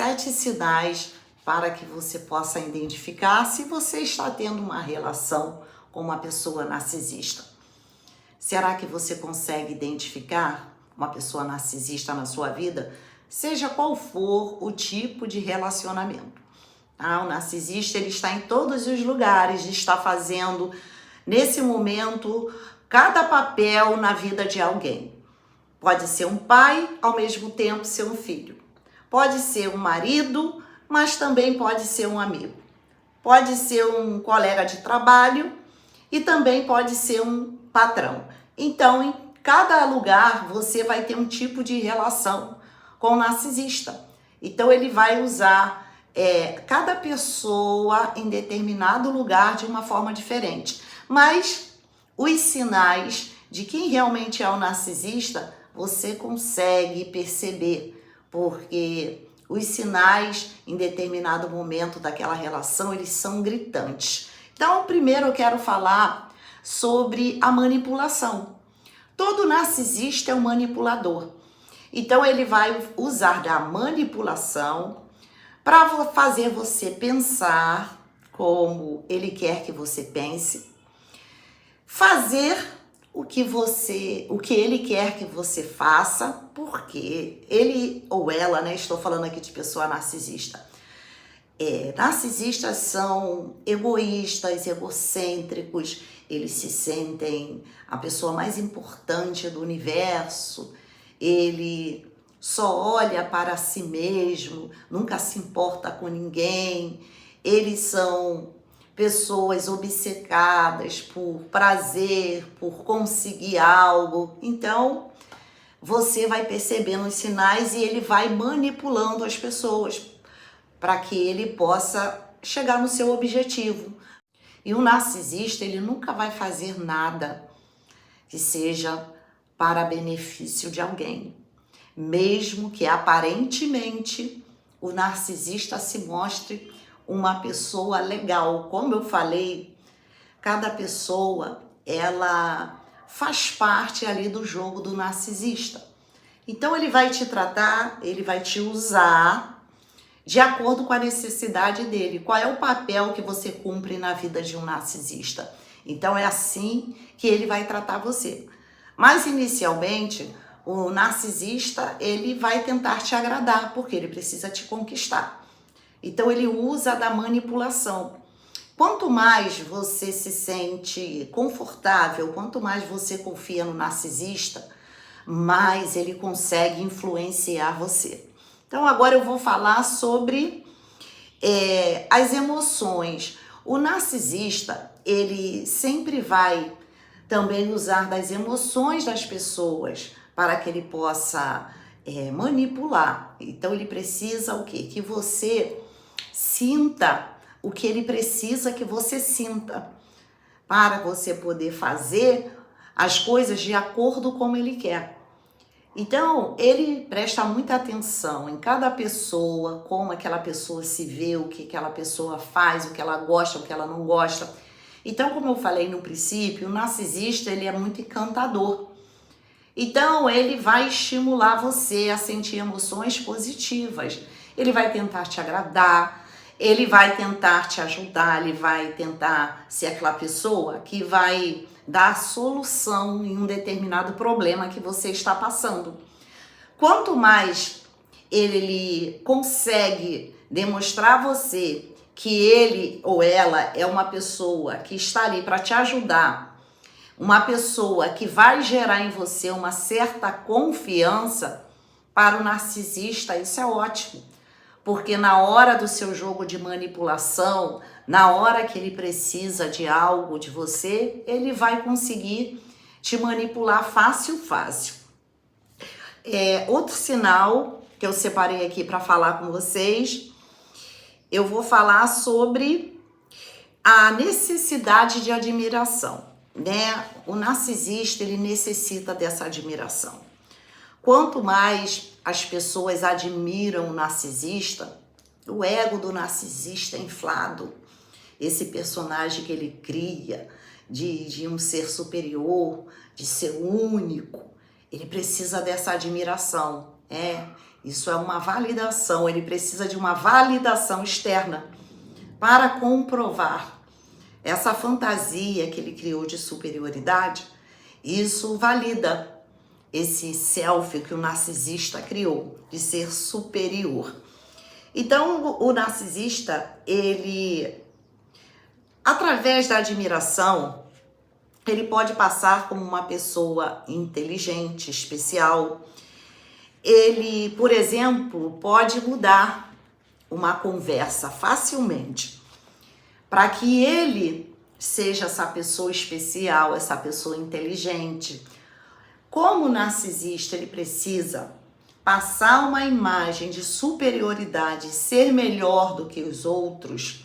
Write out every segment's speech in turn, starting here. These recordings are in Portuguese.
7 sinais para que você possa identificar se você está tendo uma relação com uma pessoa narcisista. Será que você consegue identificar uma pessoa narcisista na sua vida? Seja qual for o tipo de relacionamento. O narcisista ele está em todos os lugares, está fazendo nesse momento cada papel na vida de alguém. Pode ser um pai, ao mesmo tempo ser um filho. Pode ser um marido, mas também pode ser um amigo. Pode ser um colega de trabalho e também pode ser um patrão. Então, em cada lugar você vai ter um tipo de relação com o narcisista. Então, ele vai usar cada pessoa em determinado lugar de uma forma diferente. Mas os sinais de quem realmente é o narcisista, você consegue perceber, porque os sinais em determinado momento daquela relação, eles são gritantes. Então, primeiro eu quero falar sobre a manipulação. Todo narcisista é um manipulador. Então, ele vai usar da manipulação para fazer você pensar como ele quer que você pense, fazer o que ele quer que você faça, porque ele ou ela, né? Estou falando aqui de pessoa narcisista. Narcisistas são egoístas, egocêntricos, eles se sentem a pessoa mais importante do universo, ele só olha para si mesmo, nunca se importa com ninguém, eles são pessoas obcecadas por prazer, por conseguir algo. Então, você vai percebendo os sinais e ele vai manipulando as pessoas para que ele possa chegar no seu objetivo. E o narcisista, ele nunca vai fazer nada que seja para benefício de alguém. Mesmo que aparentemente o narcisista se mostre uma pessoa legal. Como eu falei, cada pessoa, ela faz parte ali do jogo do narcisista. Então ele vai te tratar, ele vai te usar de acordo com a necessidade dele. Qual é o papel que você cumpre na vida de um narcisista? Então é assim que ele vai tratar você. Mas inicialmente, o narcisista, ele vai tentar te agradar, porque ele precisa te conquistar. Então ele usa da manipulação. Quanto mais você se sente confortável, quanto mais você confia no narcisista, mais ele consegue influenciar você. Então agora eu vou falar sobre as emoções. O narcisista, ele sempre vai também usar das emoções das pessoas para que ele possa manipular. Então ele precisa o quê? Que você sinta o que ele precisa que você sinta, para você poder fazer as coisas de acordo com ele quer. Então, ele presta muita atenção em cada pessoa, como aquela pessoa se vê, o que aquela pessoa faz, o que ela gosta, o que ela não gosta. Então, como eu falei no princípio, o narcisista, ele é muito encantador. Então, ele vai estimular você a sentir emoções positivas. Ele vai tentar te agradar, ele vai tentar te ajudar, ele vai tentar ser aquela pessoa que vai dar solução em um determinado problema que você está passando. Quanto mais ele consegue demonstrar a você que ele ou ela é uma pessoa que está ali para te ajudar, uma pessoa que vai gerar em você uma certa confiança, para o narcisista isso é ótimo. Porque na hora do seu jogo de manipulação, na hora que ele precisa de algo de você, ele vai conseguir te manipular fácil. Outro sinal que eu separei aqui para falar com vocês, eu vou falar sobre a necessidade de admiração, né? O narcisista, ele necessita dessa admiração. Quanto mais as pessoas admiram o narcisista, o ego do narcisista é inflado. Esse personagem que ele cria de um ser superior, de ser único, ele precisa dessa admiração. Isso é uma validação, ele precisa de uma validação externa para comprovar essa fantasia que ele criou de superioridade. Isso valida esse self que o narcisista criou, de ser superior. Então, o narcisista, ele, através da admiração, ele pode passar como uma pessoa inteligente, especial. Ele, por exemplo, pode mudar uma conversa facilmente para que ele seja essa pessoa especial, essa pessoa inteligente. Como narcisista, ele precisa passar uma imagem de superioridade, ser melhor do que os outros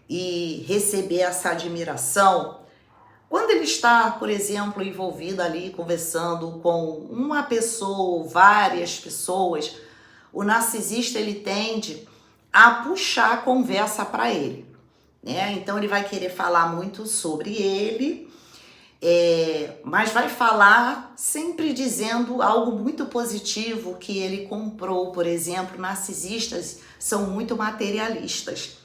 e receber essa admiração. Quando ele está, por exemplo, envolvido ali, conversando com uma pessoa ou várias pessoas, o narcisista ele tende a puxar a conversa para ele, né? Então ele vai querer falar muito sobre ele, mas vai falar sempre dizendo algo muito positivo que ele comprou. Por exemplo, narcisistas são muito materialistas.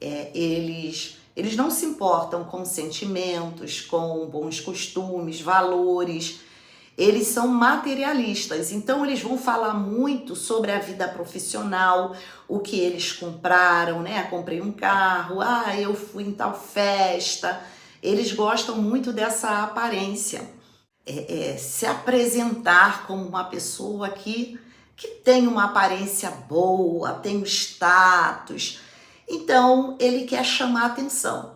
Eles não se importam com sentimentos, com bons costumes, valores. Eles são materialistas, então eles vão falar muito sobre a vida profissional, o que eles compraram, né? Comprei um carro, eu fui em tal festa. Eles gostam muito dessa aparência, se apresentar como uma pessoa que tem uma aparência boa, tem um status. Então, ele quer chamar atenção.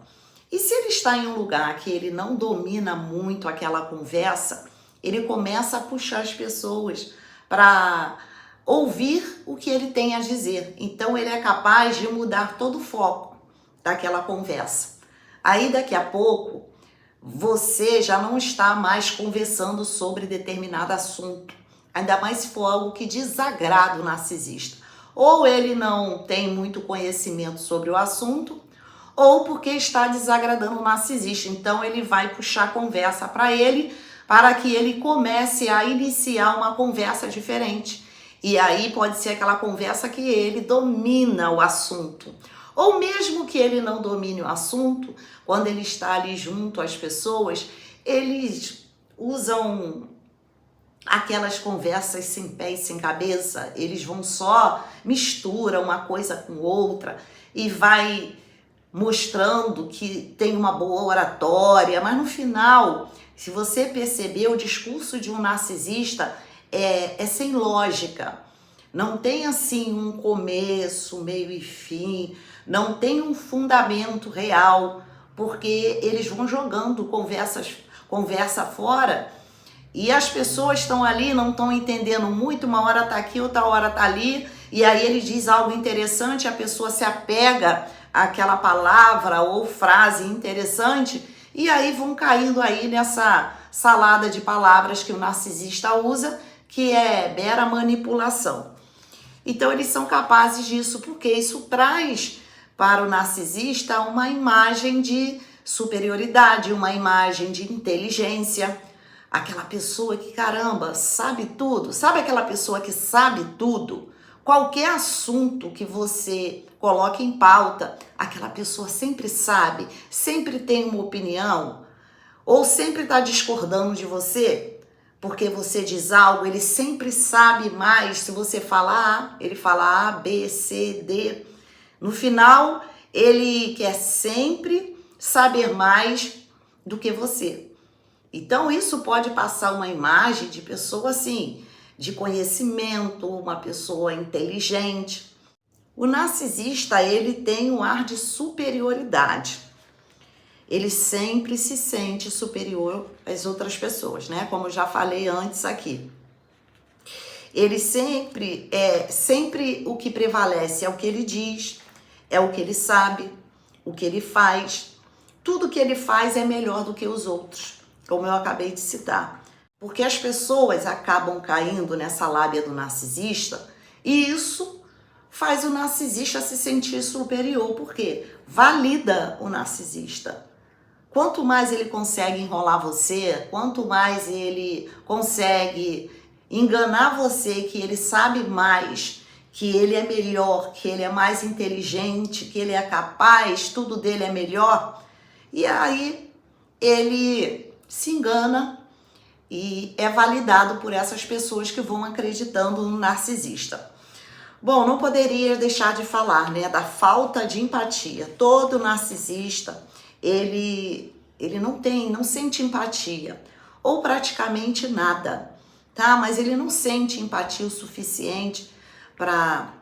E se ele está em um lugar que ele não domina muito aquela conversa, ele começa a puxar as pessoas para ouvir o que ele tem a dizer. Então, ele é capaz de mudar todo o foco daquela conversa. Aí, daqui a pouco, você já não está mais conversando sobre determinado assunto, ainda mais se for algo que desagrada o narcisista. Ou ele não tem muito conhecimento sobre o assunto, ou porque está desagradando o narcisista. Então ele vai puxar a conversa para ele, para que ele comece a iniciar uma conversa diferente. E aí pode ser aquela conversa que ele domina o assunto. Ou mesmo que ele não domine o assunto, quando ele está ali junto às pessoas, eles usam aquelas conversas sem pé e sem cabeça. Eles vão só misturam uma coisa com outra e vai mostrando que tem uma boa oratória, mas no final, se você perceber, o discurso de um narcisista é sem lógica. Não tem assim um começo, meio e fim, não tem um fundamento real, porque eles vão jogando conversa fora. E as pessoas estão ali, não estão entendendo muito, uma hora está aqui, outra hora está ali, e aí ele diz algo interessante, a pessoa se apega àquela palavra ou frase interessante, e aí vão caindo aí nessa salada de palavras que o narcisista usa, que é mera manipulação. Então eles são capazes disso, porque isso traz para o narcisista uma imagem de superioridade, uma imagem de inteligência. Aquela pessoa que, caramba, sabe tudo. Sabe aquela pessoa que sabe tudo? Qualquer assunto que você coloque em pauta, aquela pessoa sempre sabe, sempre tem uma opinião, ou sempre está discordando de você, porque você diz algo, ele sempre sabe mais. Se você falar A, ele fala A, B, C, D. No final, ele quer sempre saber mais do que você. Então, isso pode passar uma imagem de pessoa assim, de conhecimento, uma pessoa inteligente. O narcisista, ele tem um ar de superioridade. Ele sempre se sente superior às outras pessoas, né? Como eu já falei antes aqui. Ele sempre o que prevalece é o que ele diz, é o que ele sabe, o que ele faz. Tudo que ele faz é melhor do que os outros, como eu acabei de citar. Porque as pessoas acabam caindo nessa lábia do narcisista e isso faz o narcisista se sentir superior, porque valida o narcisista. Quanto mais ele consegue enrolar você, quanto mais ele consegue enganar você que ele sabe mais, que ele é melhor, que ele é mais inteligente, que ele é capaz, tudo dele é melhor, e aí ele se engana e é validado por essas pessoas que vão acreditando no narcisista. Bom, não poderia deixar de falar, né, da falta de empatia. Todo narcisista, ele não sente empatia, ou praticamente nada, tá? Mas ele não sente empatia o suficiente para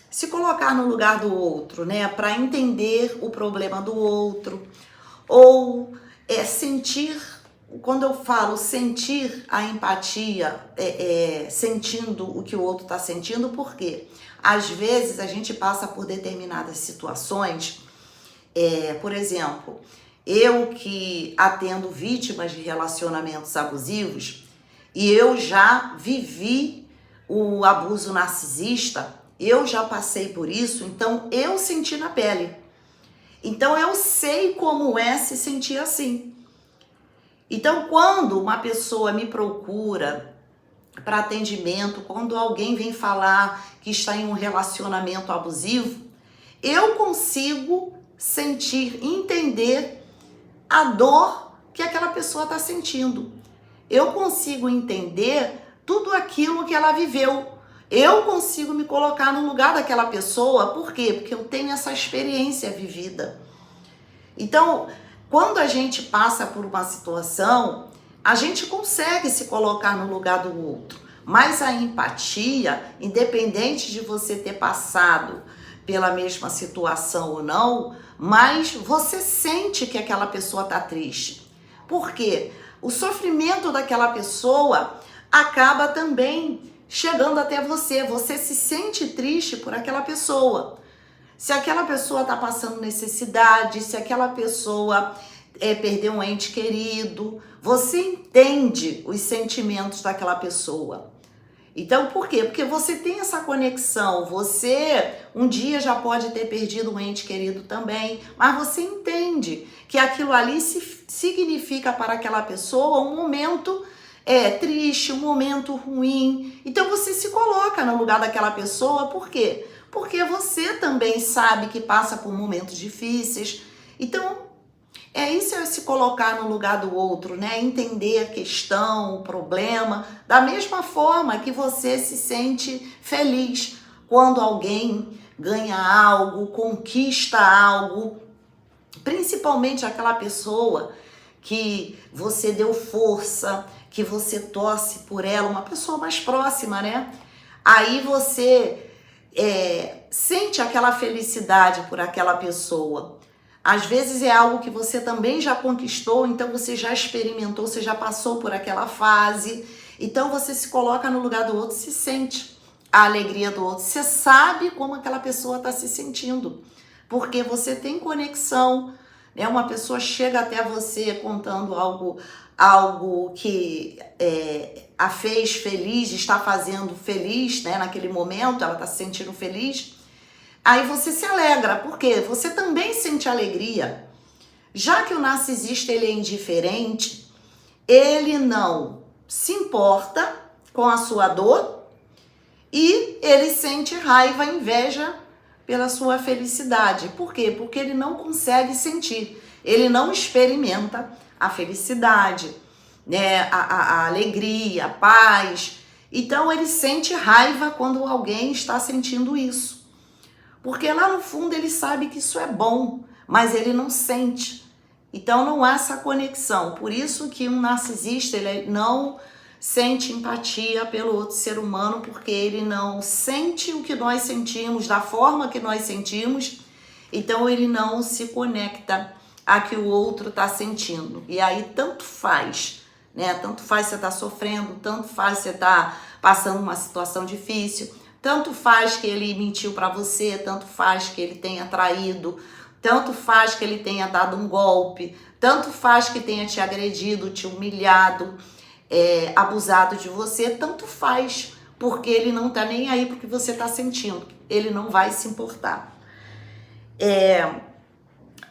se colocar no lugar do outro, né? Para entender o problema do outro, ou sentir. Quando eu falo sentir a empatia, sentindo o que o outro está sentindo, por quê? Às vezes a gente passa por determinadas situações, por exemplo, eu que atendo vítimas de relacionamentos abusivos e eu já vivi o abuso narcisista, eu já passei por isso, então eu senti na pele. Então eu sei como é se sentir assim. Então, quando uma pessoa me procura para atendimento, quando alguém vem falar que está em um relacionamento abusivo, eu consigo sentir, entender a dor que aquela pessoa está sentindo. Eu consigo entender tudo aquilo que ela viveu. Eu consigo me colocar no lugar daquela pessoa. Por quê? Porque eu tenho essa experiência vivida. Então, quando a gente passa por uma situação, a gente consegue se colocar no lugar do outro. Mas a empatia, independente de você ter passado pela mesma situação ou não, mas você sente que aquela pessoa está triste. Por quê? O sofrimento daquela pessoa acaba também chegando até você. Você se sente triste por aquela pessoa. Se aquela pessoa está passando necessidade, se aquela pessoa perdeu um ente querido, você entende os sentimentos daquela pessoa. Então, por quê? Porque você tem essa conexão. Você um dia já pode ter perdido um ente querido também, mas você entende que aquilo ali significa para aquela pessoa um momento triste, um momento ruim. Então, você se coloca no lugar daquela pessoa, por quê? Porque você também sabe que passa por momentos difíceis. Então, isso é se colocar no lugar do outro, né? Entender a questão, o problema, da mesma forma que você se sente feliz quando alguém ganha algo, conquista algo, principalmente aquela pessoa que você deu força, que você torce por ela, uma pessoa mais próxima, né? Aí você sente aquela felicidade por aquela pessoa. Às vezes é algo que você também já conquistou, então você já experimentou, você já passou por aquela fase. Então você se coloca no lugar do outro, se sente a alegria do outro. Você sabe como aquela pessoa está se sentindo, porque você tem conexão, né? Uma pessoa chega até você contando algo que a fez feliz, está fazendo feliz, né? Naquele momento ela está se sentindo feliz. Aí você se alegra, porque você também sente alegria. Já que o narcisista ele é indiferente, ele não se importa com a sua dor e ele sente raiva, inveja pela sua felicidade. Por quê? Porque ele não consegue sentir, ele não experimenta a felicidade, né? A alegria, a paz. Então ele sente raiva quando alguém está sentindo isso. Porque lá no fundo ele sabe que isso é bom, mas ele não sente. Então não há essa conexão. Por isso que um narcisista ele não sente empatia pelo outro ser humano, porque ele não sente o que nós sentimos, da forma que nós sentimos. Então ele não se conecta a que o outro está sentindo. E aí tanto faz, né? Tanto faz você estar sofrendo, tanto faz você estar passando uma situação difícil. Tanto faz que ele mentiu para você, tanto faz que ele tenha traído, tanto faz que ele tenha dado um golpe, tanto faz que tenha te agredido, te humilhado, abusado de você, tanto faz, porque ele não tá nem aí pro que você tá sentindo, ele não vai se importar.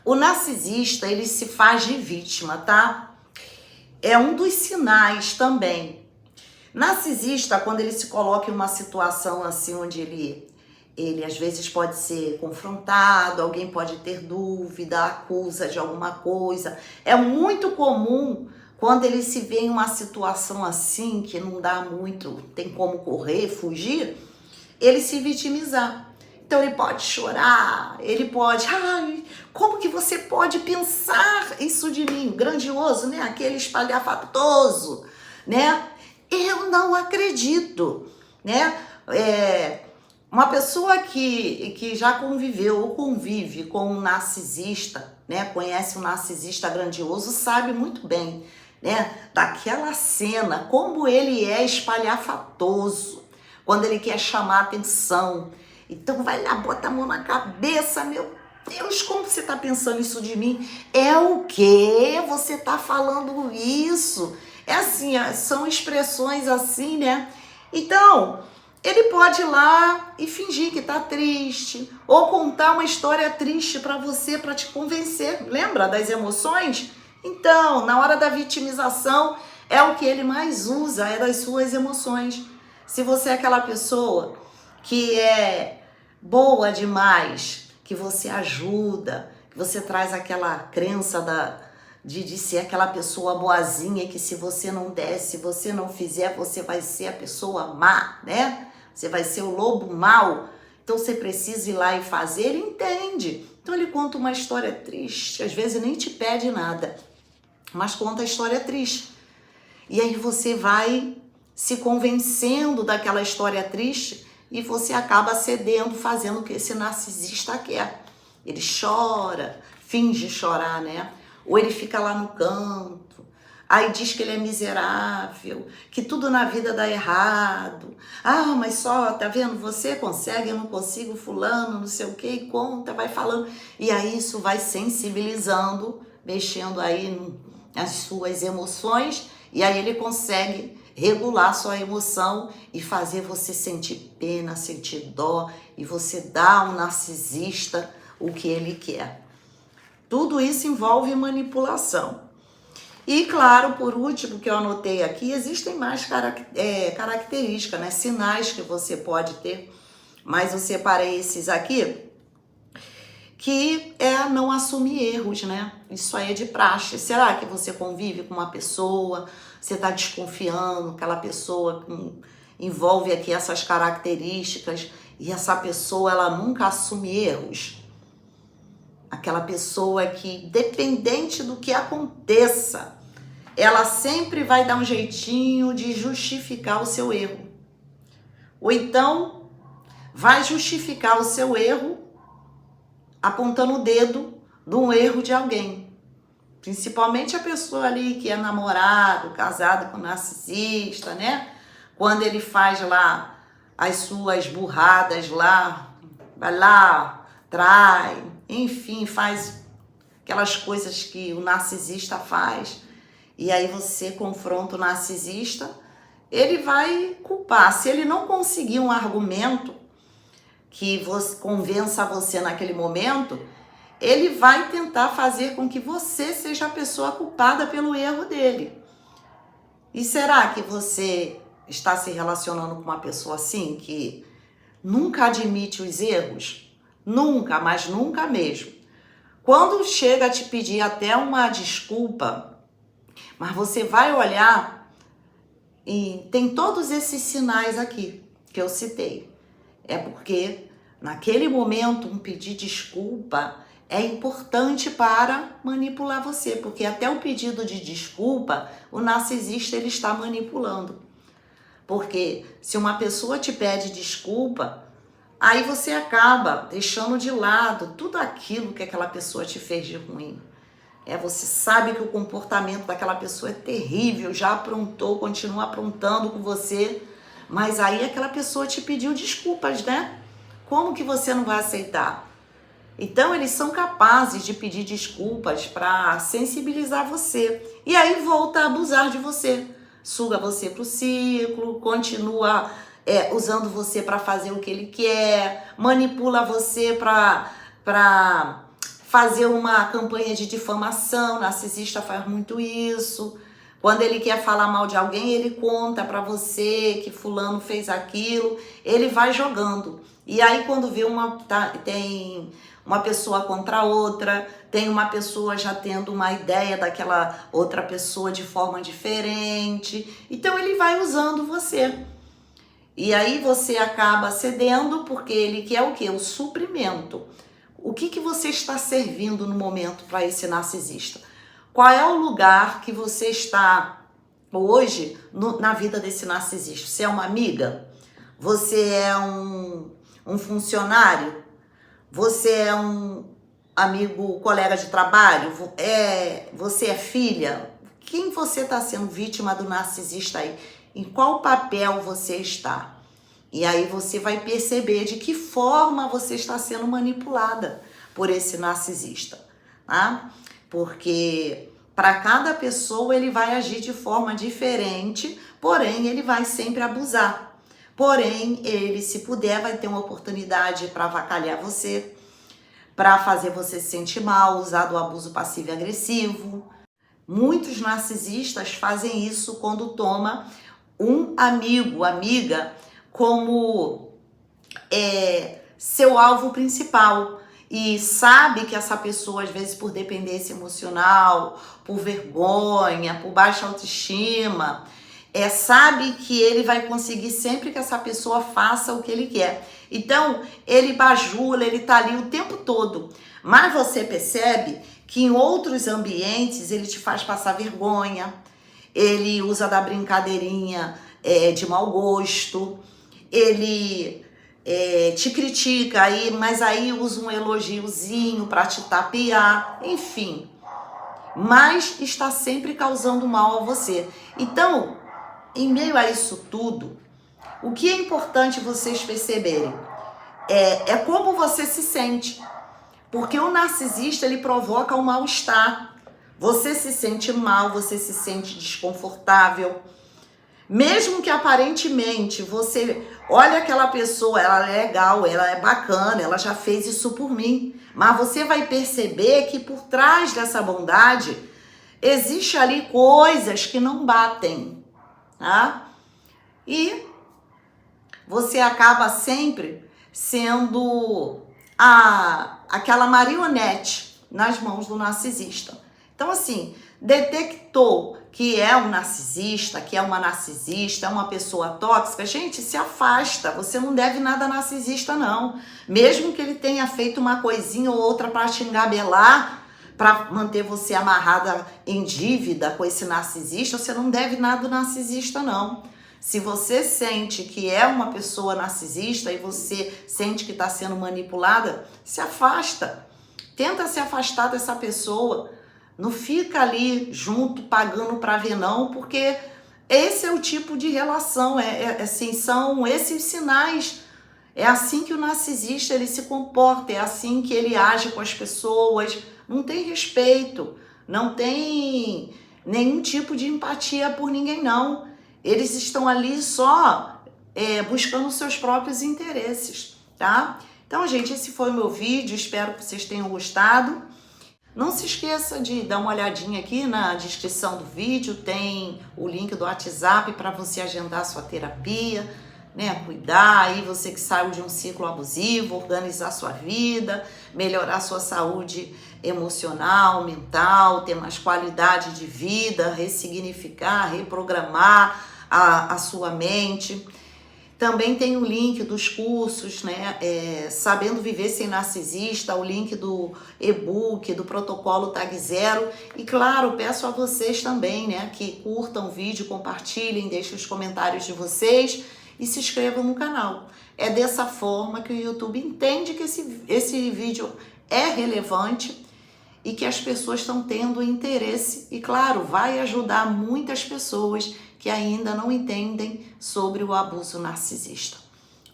O narcisista, ele se faz de vítima, tá? É um dos sinais também. Narcisista, quando ele se coloca em uma situação assim onde ele às vezes pode ser confrontado, alguém pode ter dúvida, acusa de alguma coisa. É muito comum quando ele se vê em uma situação assim, que não dá muito, tem como correr, fugir, ele se vitimizar. Então ele pode chorar, ele pode, ai, como que você pode pensar isso de mim? Grandioso, né? Aquele espalhafatoso, né? Eu não acredito, né? Uma pessoa que já conviveu ou convive com um narcisista, né? Conhece um narcisista grandioso, sabe muito bem, né? Daquela cena, como ele é espalhafatoso, quando ele quer chamar atenção. Então vai lá, bota a mão na cabeça, meu Deus, como você tá pensando isso de mim? É o quê? Você tá falando isso? É assim, são expressões assim, né? Então, ele pode ir lá e fingir que tá triste, ou contar uma história triste para você, para te convencer. Lembra das emoções? Então, na hora da vitimização, é o que ele mais usa, é das suas emoções. Se você é aquela pessoa que é boa demais, que você ajuda, que você traz aquela crença de ser aquela pessoa boazinha, que se você não der, se você não fizer, você vai ser a pessoa má, né? Você vai ser o lobo mau. Então você precisa ir lá e fazer, ele entende. Então ele conta uma história triste, às vezes nem te pede nada, mas conta a história triste. E aí você vai se convencendo daquela história triste e você acaba cedendo, fazendo o que esse narcisista quer. Ele chora, finge chorar, né? Ou ele fica lá no canto, aí diz que ele é miserável, que tudo na vida dá errado. Ah, mas só, tá vendo? Você consegue, eu não consigo, fulano, não sei o que, e conta, vai falando. E aí isso vai sensibilizando, mexendo aí nas suas emoções, e aí ele consegue regular sua emoção e fazer você sentir pena, sentir dó, e você dá ao narcisista o que ele quer. Tudo isso envolve manipulação. E claro, por último, que eu anotei aqui, existem mais características, né? Sinais que você pode ter, mas eu separei esses aqui, que é não assumir erros, né? Isso aí é de praxe. Será que você convive com uma pessoa, você está desconfiando, aquela pessoa envolve aqui essas características e essa pessoa, ela nunca assume erros? Aquela pessoa que, dependente do que aconteça, ela sempre vai dar um jeitinho de justificar o seu erro. Ou então, vai justificar o seu erro apontando o dedo de um erro de alguém. Principalmente a pessoa ali que é namorado, casado com narcisista, né? Quando ele faz lá as suas burradas lá, vai lá, trai, enfim, faz aquelas coisas que o narcisista faz. E aí você confronta o narcisista, ele vai culpar. Se ele não conseguir um argumento que convença você naquele momento, ele vai tentar fazer com que você seja a pessoa culpada pelo erro dele. E será que você está se relacionando com uma pessoa assim, que nunca admite os erros? Nunca, mas nunca mesmo. Quando chega a te pedir até uma desculpa, mas você vai olhar e tem todos esses sinais aqui que eu citei. É porque naquele momento um pedir desculpa é importante para manipular você, porque até o pedido de desculpa, o narcisista ele está manipulando. Porque se uma pessoa te pede desculpa, aí você acaba deixando de lado tudo aquilo que aquela pessoa te fez de ruim. Você sabe que o comportamento daquela pessoa é terrível, já aprontou, continua aprontando com você, mas aí aquela pessoa te pediu desculpas, né? Como que você não vai aceitar? Então eles são capazes de pedir desculpas para sensibilizar você. E aí volta a abusar de você. Suga você pro ciclo, continua usando você para fazer o que ele quer, manipula você para fazer uma campanha de difamação. O narcisista faz muito isso. Quando ele quer falar mal de alguém, ele conta para você que fulano fez aquilo, ele vai jogando. E aí quando vê tem uma pessoa contra outra, tem uma pessoa já tendo uma ideia daquela outra pessoa de forma diferente, então ele vai usando você. E aí você acaba cedendo porque ele quer o quê? O suprimento. O que você está servindo no momento para esse narcisista? Qual é o lugar que você está hoje na vida desse narcisista? Você é uma amiga? Você é um funcionário? Você é um amigo, colega de trabalho? Você é filha? Quem você está sendo vítima do narcisista aí? Em qual papel você está? E aí você vai perceber de que forma você está sendo manipulada por esse narcisista, tá? Porque para cada pessoa ele vai agir de forma diferente, porém ele vai sempre abusar. Porém, ele, se puder, vai ter uma oportunidade para avacalhar você, para fazer você se sentir mal, usar do abuso passivo e agressivo. Muitos narcisistas fazem isso quando toma um amigo, amiga, como seu alvo principal. E sabe que essa pessoa, às vezes, por dependência emocional, por vergonha, por baixa autoestima, sabe que ele vai conseguir sempre que essa pessoa faça o que ele quer. Então, ele bajula, ele tá ali o tempo todo. Mas você percebe que em outros ambientes ele te faz passar vergonha, ele usa da brincadeirinha de mau gosto, ele te critica, mas aí usa um elogiozinho para te tapear, enfim. Mas está sempre causando mal a você. Então, em meio a isso tudo, o que é importante vocês perceberem é como você se sente. Porque o narcisista, ele provoca um mal-estar. Você se sente mal, você se sente desconfortável. Mesmo que aparentemente você olha aquela pessoa, ela é legal, ela é bacana, ela já fez isso por mim. Mas você vai perceber que por trás dessa bondade, existe ali coisas que não batem, tá? E você acaba sempre sendo aquela marionete nas mãos do narcisista. Então, assim, detectou que é um narcisista, que é uma narcisista, é uma pessoa tóxica, gente, se afasta. Você não deve nada a narcisista, não. Mesmo que ele tenha feito uma coisinha ou outra para te engabelar, para manter você amarrada em dívida com esse narcisista, você não deve nada ao narcisista, não. Se você sente que é uma pessoa narcisista e você sente que está sendo manipulada, se afasta. Tenta se afastar dessa pessoa. Não fica ali junto pagando para ver não, porque esse é o tipo de relação, assim, são esses sinais. É assim que o narcisista ele se comporta, é assim que ele age com as pessoas. Não tem respeito, não tem nenhum tipo de empatia por ninguém, não. Eles estão ali só buscando seus próprios interesses, tá? Então, gente, esse foi o meu vídeo, espero que vocês tenham gostado. Não se esqueça de dar uma olhadinha aqui na descrição do vídeo, tem o link do WhatsApp para você agendar a sua terapia, né? Cuidar aí, você que saiu de um ciclo abusivo, organizar sua vida, melhorar sua saúde emocional, mental, ter mais qualidade de vida, ressignificar, reprogramar a sua mente. Também tem o link dos cursos, né? Sabendo Viver Sem Narcisista, o link do e-book, do protocolo Tag Zero. E claro, peço a vocês também, né, que curtam o vídeo, compartilhem, deixem os comentários de vocês e se inscrevam no canal. É dessa forma que o YouTube entende que esse vídeo é relevante e que as pessoas estão tendo interesse. E claro, vai ajudar muitas pessoas que ainda não entendem sobre o abuso narcisista.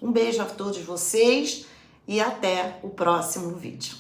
Um beijo a todos vocês e até o próximo vídeo.